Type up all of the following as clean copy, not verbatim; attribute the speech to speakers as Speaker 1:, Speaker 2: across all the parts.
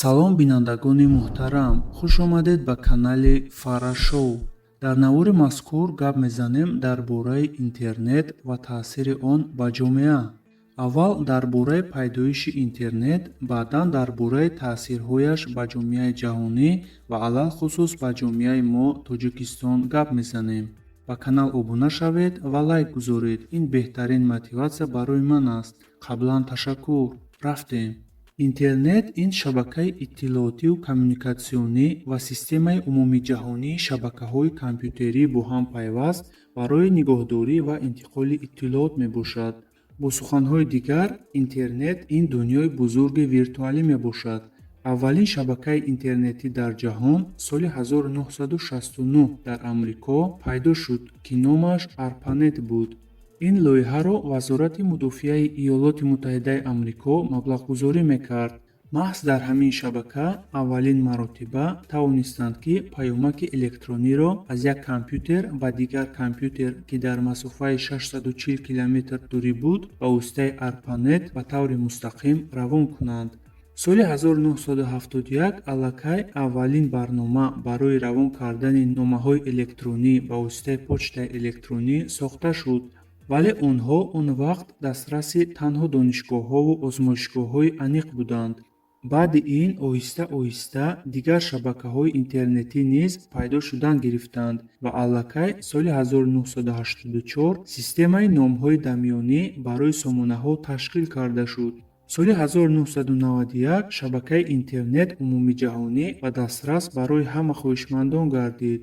Speaker 1: Салом бинандагони муҳтарам, хуш омадед ба канали Фара Шоу. Дар навори мазкур гап мезанем дар бораи интернет ва таъсири он ба ҷомеа. Аввал дар бораи пайдоиши интернет, баъдан дар бораи таъсирҳояш ба ҷомеаи ҷаҳонӣ ва алалхусус ба ҷомеаи мо Тоҷикистон гап мезанем. Ба канал обуна шавед ва лайк гузоред. Ин беҳтарин мотиватсия барои ман аст. Қаблан ташаккур. Рафтем. Интернет ин шабакаи иттилоотию коммуникатсионӣ ва системаи умумиҷаҳонии шабакаҳои компютерӣ бо ҳам пайваст барои нигоҳдорӣ ва интиқоли иттилоот мебошад. Бо суханҳои дигар, интернет ин дунёи бузурги виртуалӣ мебошад. Аввалин шабакаи интернетӣ дар ҷаҳон соли 1969 дар Амрико пайдо шуд, ки номаш ARPANET буд. ин лоиҳаро Вазорати Мудофиаи Иёлоти Муттаҳидаи Амрико маблағгузорӣ мекард. маҳз дар ҳамин шабака аввалин маротиба тавонистанд, ки паёмаки электрониро аз як компютер ба дигар компютер, ки дар масофаи 640 километр дурӣ буд, ба воситаи ARPANET ба таври мустақим равон кунанд. соли 1971 аллакай аввалин барнома барои равон кардани номаҳои электронӣ ба воситаи почтаи электронӣ сохта шуд. вале онҳо он вақт дастраси танҳо донишгоҳҳову озмоишгоҳҳои аниқ буданд. баъди ин оҳиста оҳиста дигар шабакаҳои интернетӣ низ пайдо шудан гирифтанд ва аллакай соли 1984 системаи номҳои дамёнӣ барои сомонаҳо ташкил карда шуд. соли 1991 шабакаи интернет умумиҷаҳонӣ ва дастрас барои ҳама хоҳишмандон гардид.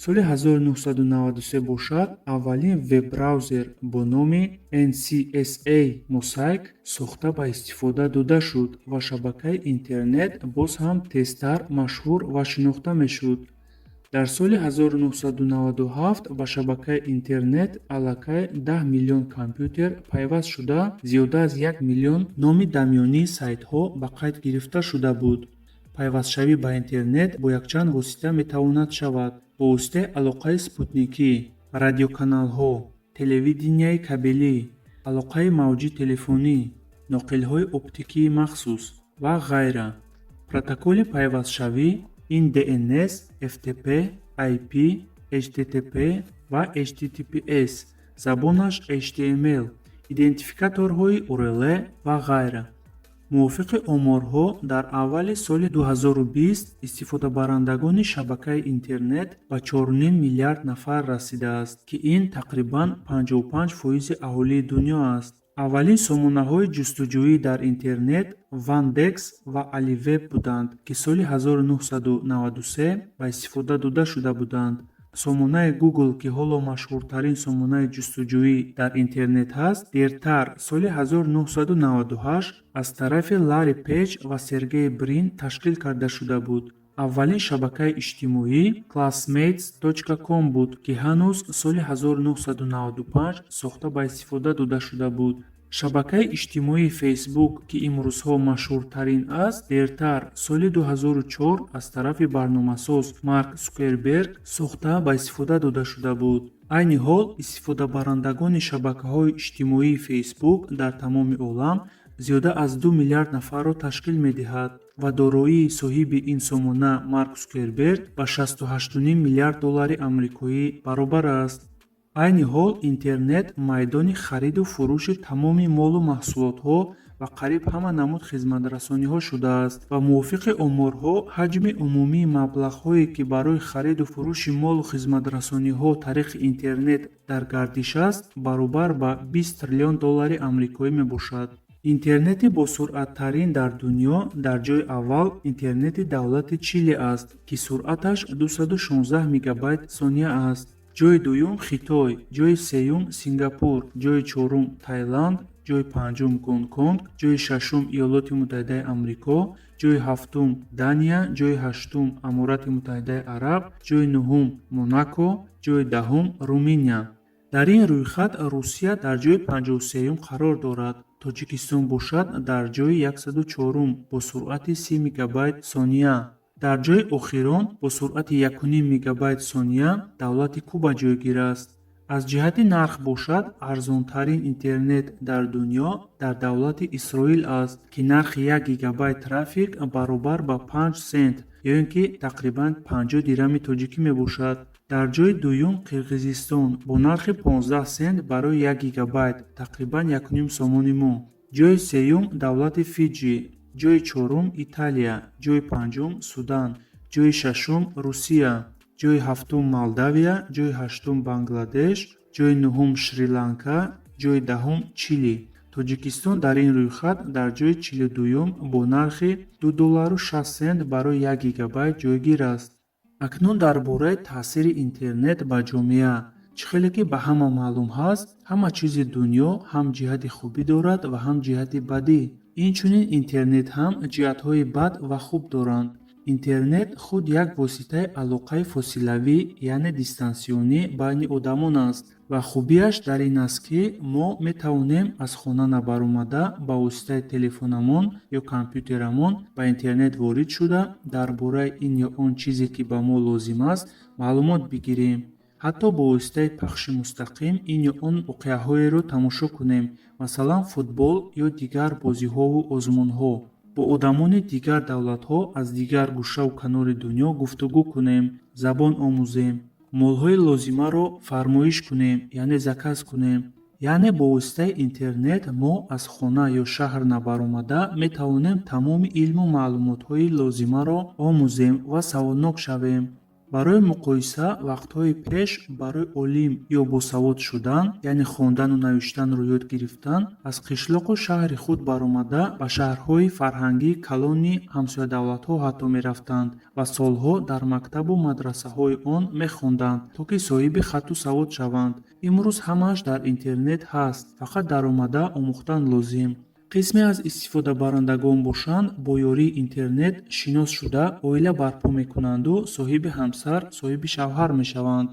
Speaker 1: соли 1993 бошад, аввалин веб-браузер бо номи NCSA Mosaic сохта ба истифода дода шуд ва шабакаи интернет боз ҳам тезтар машҳур ва шинохта мешуд. дар соли 1997 ба шабакаи интернет аллакай 10 миллион компютер пайваст шуда, зиёда аз 1 миллион номи дамёнии сайтҳо ба қайд гирифта шуда буд. пайвастшавӣ ба интернет бо якчанд восита метавонад шавад. бо воситаи алоқаи спутникӣ, радиоканалҳо, телевиденияи кабелӣ, алоқаи мавҷи телефонӣ, ноқилҳои оптикии махсус ва ғайра. протоколи пайвастшавӣ ин DNS, FTP, IP, HTTP ва HTTPS, забонаш HTML, идентификаторҳои URL ва ғайра. мувофиқи оморҳо, дар аввали соли 2020 истифодабарандагони шабакаи интернет ба 4,5 миллиард нафар расидааст, ки ин тақрибан 55% аҳолии дунё аст. аввалин сомонаҳои ҷустуҷӯӣ дар интернет Wandex ва AliWeb буданд, ки соли 1993 ба истифода дода шуда буданд. сомонаи Google, ки ҳоло машҳуртарин сомонаи ҷустуҷӯӣ дар интернет ҳаст, дертар соли 1998 аз тарафи Ларри Пейҷ ва Сергей Брин ташкил карда шуда буд. аввалин шабакаи иҷтимоӣ Classmates.com буд, ки ҳанӯз соли 1995 сохта ба истифода дода шуда буд. шабакаи иҷтимоии Facebook, ки имрӯзҳо машҳуртарин аст, дертар соли 2004 аз тарафи барномасоз Марк Цукерберг сохта ба истифода дода шуда буд. айни ҳол истифодабарандагони шабакаҳои иҷтимоии Facebook дар тамоми олам зиёда аз 2 миллиард нафарро ташкил медиҳад ва дороии соҳиби ин сомона Марк Цукерберг ба 68,5 миллиард доллари амрикоӣ баробар аст. айни ҳол интернет майдони хариду фурӯши тамоми молу маҳсулотҳо ва қариб ҳама намуд хизматрасониҳо шудааст ва мувофиқи оморҳо ҳаҷми умумии маблағҳое, ки барои хариду фурӯши молу хизматрасониҳо тариқи интернет дар гардиш аст, баробар ба 20 триллион доллари амрикоӣ мебошад. интернети босуръаттарин дар дунё дар ҷойи аввал интернети давлати Чили аст, ки суръаташ 216 мегабайт сония аст. ҷойи дуюм Хитой, ҷойи сеюм Сингапур, ҷойи чорум Таиланд, ҷойи панҷум Гонконг, ҷойи шашум Иёлоти Муттаҳидаи Амрико, ҷойи ҳафтум Дания, ҷойи ҳаштум Аморати Муттаҳидаи Араб, ҷойи нуҳум Монако, ҷойи даҳум Руминия. дар ин рӯйхат Русия дар ҷойи 53-ум қарор дорад. Тоҷикистон бошад дар ҷойи 104-ум бо суръати 30 мегабайт сония. дар ҷойи охирон бо суръати 1,5 мегабайт сония давлати Куба ҷойгир аст. аз ҷиҳати нарх бошад, арзонтарин интернет дар дунё дар давлати Исроил аст, ки нархи 1 гигабайт трафик баробар ба 5 сент ё ин ки тақрибан 50 дирҳами тоҷикӣ мебошад. дар ҷойи дуюм Қирғизистон бо нархи 15 сент барои 1 гигабайт, тақрибан 1.5 сомони мо. ҷойи сеюм давлати Фиҷи, ҷойи чорум Италия, ҷойи панҷум Судан, ҷойи шашум Русия, ҷойи ҳафтум Молдавия, ҷойи ҳаштум Бангладеш, ҷойи нуҳум Шри-Ланка, ҷойи даҳум Чили. Тоҷикистон дар ин рӯйхат дар ҷойи 42-ум бо нархи $2.60 барои 1 гигабайт ҷойгир аст. акнун дар бораи таъсири интернет ба ҷомеа чӣ хеле ки ба ҳама маълум ҳаст, ҳама чизи дунё ҳам ҷиҳати хубӣ дорад ва ҳам ҷиҳати бадӣ. Инчунин интернет ҳам ҷиҳатҳои бад ва хуб доранд. интернет худ як воситаи алоқаи фосилавӣ, яъне дистансионӣ байни одамон аст ва хубияш дар ин аст, ки мо метавонем аз хона набаромада ба воситаи телефонамон ё компютерамон ба интернет ворид шуда дар бораи ин ё он чизе ки ба мо лозим аст маълумот бигирем. ҳатто бо воситаи пахши мустақим ин ё он воқеаҳоеро тамошо кунем, масалан футбол ё дигар бозиҳову озмунҳо. бо одамони дигар давлатҳо аз дигар гӯшаву канори дунё гуфтугӯ кунем, забон омӯзем, молҳои лозимаро фармоиш кунем, яъне заказ кунем. яъне бо воситаи интернет мо аз хона ё шаҳр набаромада метавонем тамоми илму маълумотҳои лозимаро омӯзем ва саводнок шавем. барои муқоиса вақтҳои пеш барои олим ё босавод шудан, яъне хондану навиштанро ёд гирифтан, аз қишлоқу шаҳри худ баромада ба шаҳрҳои фарҳангӣ калони ҳамсоядавлатҳо ҳатто мерафтанд ва солҳо дар мактабу мадрасаҳои он мехонданд, то ки соҳиби хату савод шаванд. имрӯз ҳамааш дар интернет ҳаст, фақат даромада омӯхтан лозим. қисме аз истифодабарандагон бошанд бо ёрии интернет шинос шуда оила барпо мекунанду соҳиби ҳамсар, соҳиби шавҳар мешаванд.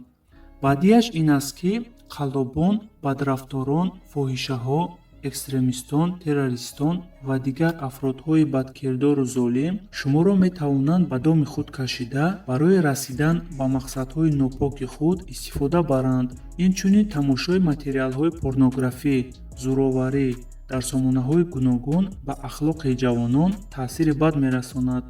Speaker 1: баъдияш ин аст, ки қаллобон, бадрафторон, фоҳишаҳо, экстремистон, террористон ва дигар афродҳои бадкирдору золим шуморо метавонанд ба доми худ кашида барои расидан ба мақсадҳои нопоки худ истифода баранд. инчунин тамошои материалҳои порнографӣ, зӯроварӣ дар сомонаҳои гуногун ба ахлоқи ҷавонон таъсири бад мерасонад.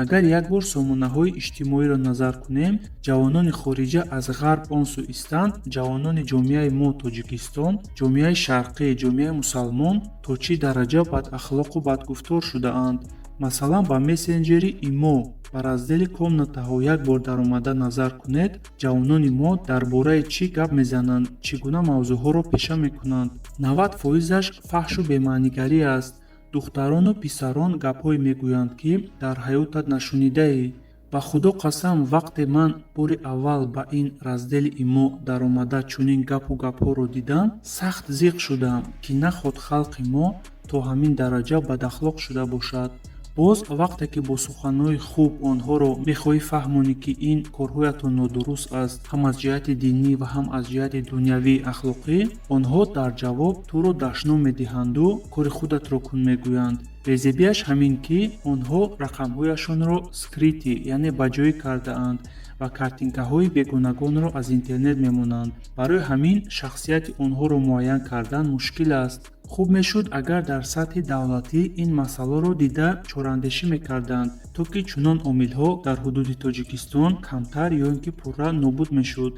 Speaker 1: агар як бор сомонаҳои иҷтимоиро назар кунем, ҷавонони хориҷа аз ғарб он су истанд, ҷавонони ҷомеаи мо Тоҷикистон, ҷомеаи шарқӣ, ҷомеаи мусалмон то чӣ дараҷа бадахлоқу бадгуфтор шудаанд. масалан ба мессенҷери имо ба раздели комнатаҳо як бор даромада назар кунед, ҷавонони мо дар бораи чӣ гап мезананд, чӣ гуна мавзӯъҳоро пеша мекунанд. 90%аш фаҳшу бемаънигарӣ аст. духтарону писарон гапҳое мегӯянд, ки дар ҳаётат нашунидаӣ. ба худо қасам, вақте ман бори аввал ба ин раздели имо даромада чунин гапу гапҳоро дидам, сахт зиқ шудам, ки наход халқи мо то ҳамин дараҷа бадахлоқ шуда бошад. боз вақте ки бо суханҳои хуб онҳоро мехоҳӣ фаҳмонӣ, ки ин корҳоятон нодуруст аст, ҳам аз ҷиҳати динӣ ва ҳам аз ҷиҳати дунявӣ ахлоқӣ, онҳо дар ҷавоб туро дашном медиҳанду кори худатро кун мегӯянд. безебияш ҳамин, ки онҳо рақамҳояшонро скрити, яъне баҷоӣ кардаанд ва картинкаҳои бегунагонро аз интернет мемонанд. барои ҳамин шахсияти онҳоро муайян кардан мушкил аст. хуб мешуд агар дар сатҳи давлатӣ ин масъаларо дида чорандешӣ мекарданд, то ки чунон омилҳо дар ҳудуди Тоҷикистон камтар ё ин ки пурра нобуд мешуд.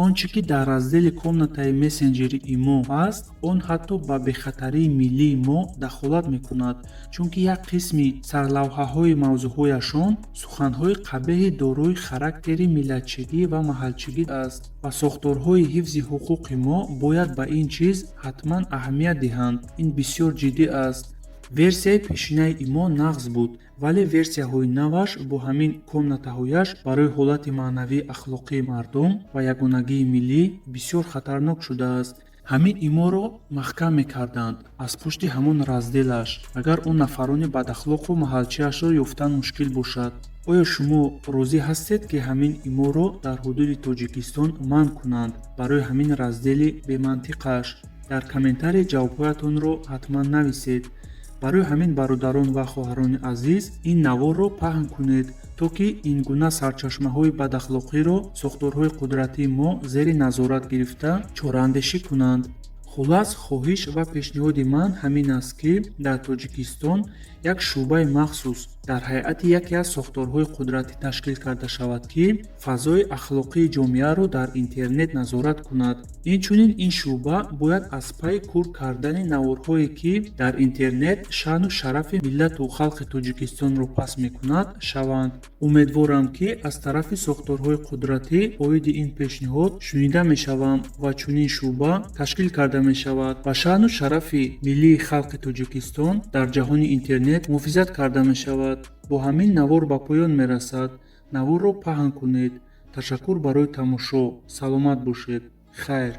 Speaker 1: он чӣ ки дар раздели комнатаи мессенҷери имо аст, он ҳатто ба бехатарии миллии мо дахолат мекунад, чунки як қисми сарлавҳаҳои мавзӯъҳояшон суханҳои қабеҳи дорои характери миллатчигӣ ва маҳалчигӣ аст ва сохторҳои ҳифзи ҳуқуқи мо бояд ба ин чиз ҳатман аҳамият диҳанд. ин бисёр ҷиддӣ аст. версияи пешинаи имо нағз буд, вале версияҳои наваш бо ҳамин комнатаҳояш барои ҳолати маънавии ахлоқии мардум ва ягонагии миллӣ бисёр хатарнок шудааст. ҳамин иморо маҳкам мекарданд аз пушти ҳамон разделаш, агар он нафарони бадахлоқу маҳалчиашро ёфтан мушкил бошад. оё шумо розӣ ҳастед, ки ҳамин иморо дар ҳудуди Тоҷикистон манъ кунанд барои ҳамин раздели бемантиқаш? дар комментарие ҷавобҳоятонро ҳатман нависед. барои ҳамин бародарон ва хоҳарони азиз, ин наворро паҳн кунед, то то ки ин гуна сарчашмаҳои бадахлоқиро сохторҳои қудратии мо зери назорат гирифта чораандешӣ кунанд. Хулас, хоҳиш ва пешниҳоди ман ҳамин аст, ки дар Тоҷикистон як шуъбаи махсус дар ҳайати яке аз сохторҳои қудратӣ ташкил карда шавад, ки фазои ахлоқии ҷомеаро дар интернет назорат кунад. Инчунин ин шуъба бояд аз пайи кур кардани наворҳое, ки дар интернет шаъну шарафи миллату халқи Тоҷикистонро паст мекунад, шаванд. Умедворам, ки аз тарафи сохторҳои қудратӣ оиди ин пешниҳод шунида мешавам ва чунин шуъба ташкил карда мешавад ва шаъну шарафи миллии халқи Тоҷикистон дар ҷаҳони интернет муҳофизат карда мешавад. Бо ҳамин навор ба поён мерасад. Наворро паҳн кунед. Ташаккур барои тамошо. Саломат бошед. Хайр.